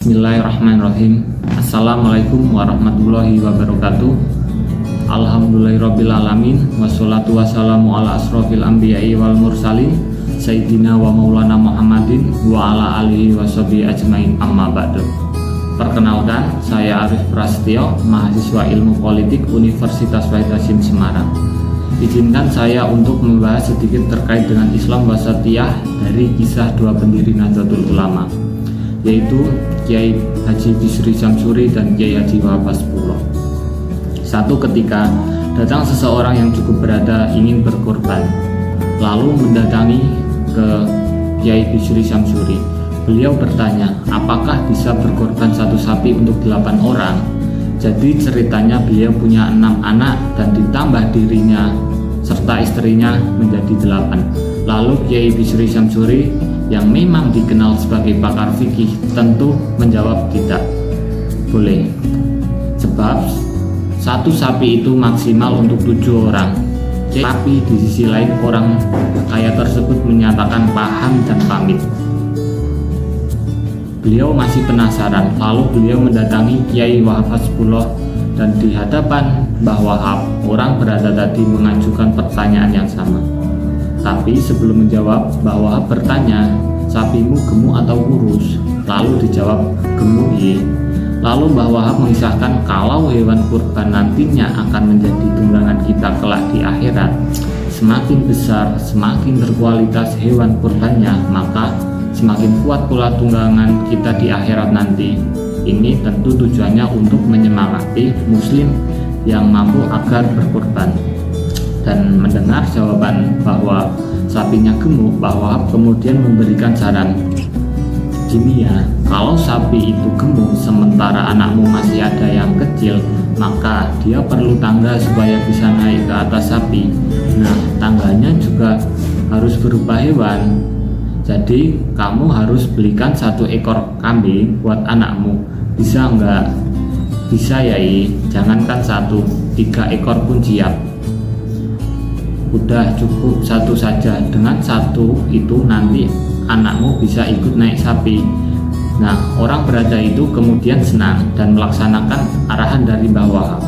Bismillahirrahmanirrahim. Assalamualaikum warahmatullahi wabarakatuh. Alhamdulillahirrabbilalamin. Wassalatu wassalamu ala asrofil anbiya'i wal mursalin Sayyidina wa maulana Muhammadin wa ala alihi wa sahbihi ajmain, amma ba'du. Perkenalkan, saya Arif Prasetyo, mahasiswa ilmu politik Universitas Wahid Hasyim Semarang. Izinkan saya untuk membahas sedikit terkait dengan Islam Wasatiyah dari kisah dua pendiri Nahdlatul Ulama, yaitu Kiai Haji Bisri Syamsuri dan Kiai Haji Wahab Hasbullah. Satu ketika datang seseorang yang cukup berada ingin berkorban, lalu mendatangi ke Kiai Bisri Syamsuri. Beliau bertanya, apakah bisa berkorban satu sapi untuk 8 orang? Jadi ceritanya beliau punya 6 anak dan ditambah dirinya serta istrinya menjadi 8. Lalu Kiai Bisri Syamsuri yang memang dikenal sebagai pakar fikih tentu menjawab tidak boleh, sebab satu sapi itu maksimal untuk 7 orang. Tapi di sisi lain orang kaya tersebut menyatakan paham dan pamit. Beliau masih penasaran, lalu beliau mendatangi Kiai Wahab Hasbullah dan di hadapan Mbah Wahab, orang berada tadi mengajukan pertanyaan yang sama. Tapi sebelum menjawab, Mbah Wahab bertanya, sapimu gemuk atau kurus? Lalu dijawab, gemuk ye. Lalu Mbah Wahab mengisahkan kalau hewan kurban nantinya akan menjadi tunggangan kita kelak di akhirat. Semakin besar, semakin berkualitas hewan kurbannya, maka semakin kuat pula tunggangan kita di akhirat nanti. Ini tentu tujuannya untuk menyemangati muslim yang mampu agar berkurban. Dan mendengar jawaban bahwa sapinya gemuk, Mbah Wahab kemudian memberikan saran, gini ya, kalau sapi itu gemuk sementara anakmu masih ada yang kecil, maka dia perlu tangga supaya bisa naik ke atas sapi. Nah, tangganya juga harus berupa hewan. Jadi kamu harus belikan 1 ekor kambing buat anakmu. Bisa enggak? Bisa ya, jangankan 1, 3 ekor pun siap. Udah cukup 1 saja. Dengan 1 itu nanti anakmu bisa ikut naik sapi. Nah, orang berada itu kemudian senang dan melaksanakan arahan dari Mbah Wahab.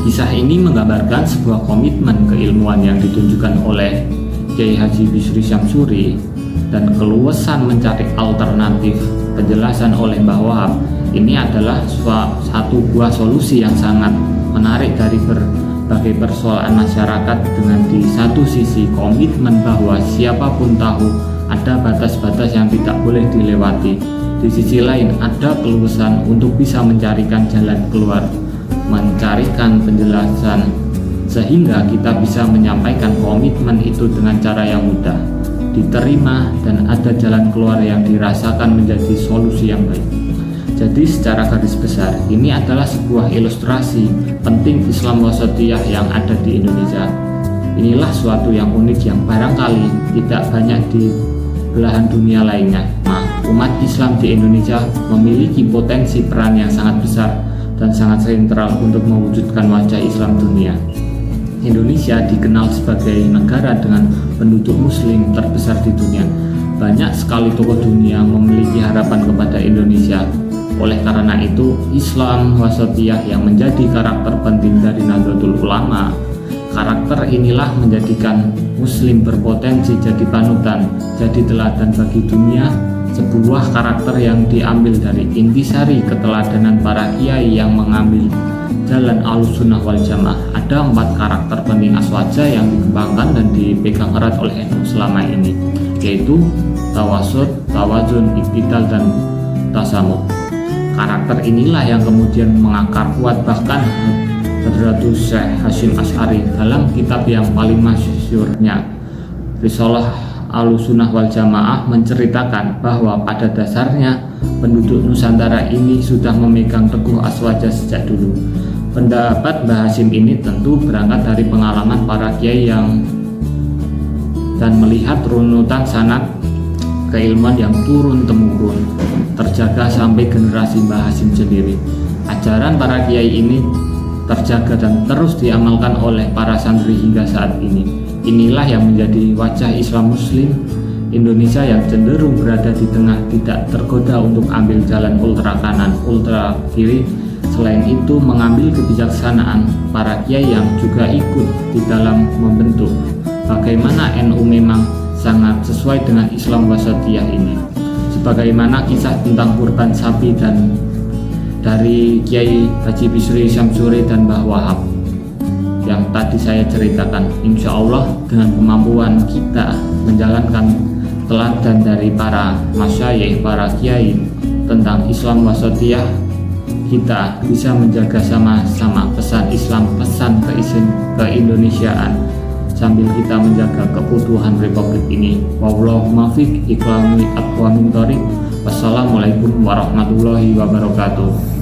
Kisah ini menggambarkan sebuah komitmen keilmuan yang ditunjukkan oleh Kiai Haji Bisri Syamsuri dan keluasan mencari alternatif penjelasan oleh Mbah Wahab. Ini adalah satu buah solusi yang sangat menarik dari berbagai persoalan masyarakat, dengan di satu sisi komitmen bahwa siapapun tahu ada batas-batas yang tidak boleh dilewati. Di sisi lain ada keluasan untuk bisa mencarikan jalan keluar, mencarikan penjelasan sehingga kita bisa menyampaikan komitmen itu dengan cara yang mudah, diterima, dan ada jalan keluar yang dirasakan menjadi solusi yang baik. Jadi secara garis besar, ini adalah sebuah ilustrasi penting Islam Wasatiyah yang ada di Indonesia. Inilah suatu yang unik yang barangkali tidak banyak di belahan dunia lainnya. Umat Islam di Indonesia memiliki potensi peran yang sangat besar dan sangat sentral untuk mewujudkan wajah Islam dunia. Indonesia dikenal sebagai negara dengan penduduk muslim terbesar di dunia. Banyak sekali tokoh dunia memiliki harapan kepada Indonesia. Oleh karena itu, Islam Wasatiyah yang menjadi karakter penting dari Nahdlatul Ulama. Karakter inilah menjadikan muslim berpotensi jadi panutan, jadi teladan bagi dunia. Sebuah karakter yang diambil dari intisari keteladanan para kiai yang mengambil jalan Ahlussunnah wal Jamaah. Ada 4 karakter penting aswaja yang dikembangkan dan dipegang erat oleh NU selama ini, yaitu tawasud, tawazun, iktidal, dan tasamuh. Karakter inilah yang kemudian mengakar kuat, bahkan Hadratus Syekh Hasyim Asy'ari dalam kitab yang paling masyhurnya Risalah Ahlussunnah wal Jamaah menceritakan bahwa pada dasarnya penduduk Nusantara ini sudah memegang teguh aswaja sejak dulu. Pendapat Mbah Hasyim ini tentu berangkat dari pengalaman para kiai yang dan melihat runutan sanad keilmuan yang turun-temurun terjaga sampai generasi Mbah Hasyim sendiri. Ajaran para kiai ini terjaga dan terus diamalkan oleh para santri hingga saat ini. Inilah yang menjadi wajah Islam Muslim Indonesia yang cenderung berada di tengah tidak tergoda untuk ambil jalan ultra kanan, ultra kiri. Selain itu, mengambil kebijaksanaan para kiai yang juga ikut di dalam membentuk bagaimana NU memang sangat sesuai dengan Islam wasatiyah ini. Sebagaimana kisah tentang kurban sapi dan dari Kiai Haji Bisri Syamsuri dan Mbah Wahab yang tadi saya ceritakan, insya Allah dengan kemampuan kita menjalankan teladan dari para masyayikh, para kiai tentang Islam wasatiyah, kita bisa menjaga sama-sama pesan Islam, pesan keindonesiaan sambil kita menjaga keutuhan Republik ini. Wallahu muwaffiq, iqamul aqwamit thoriq. Wassalamualaikum warahmatullahi wabarakatuh.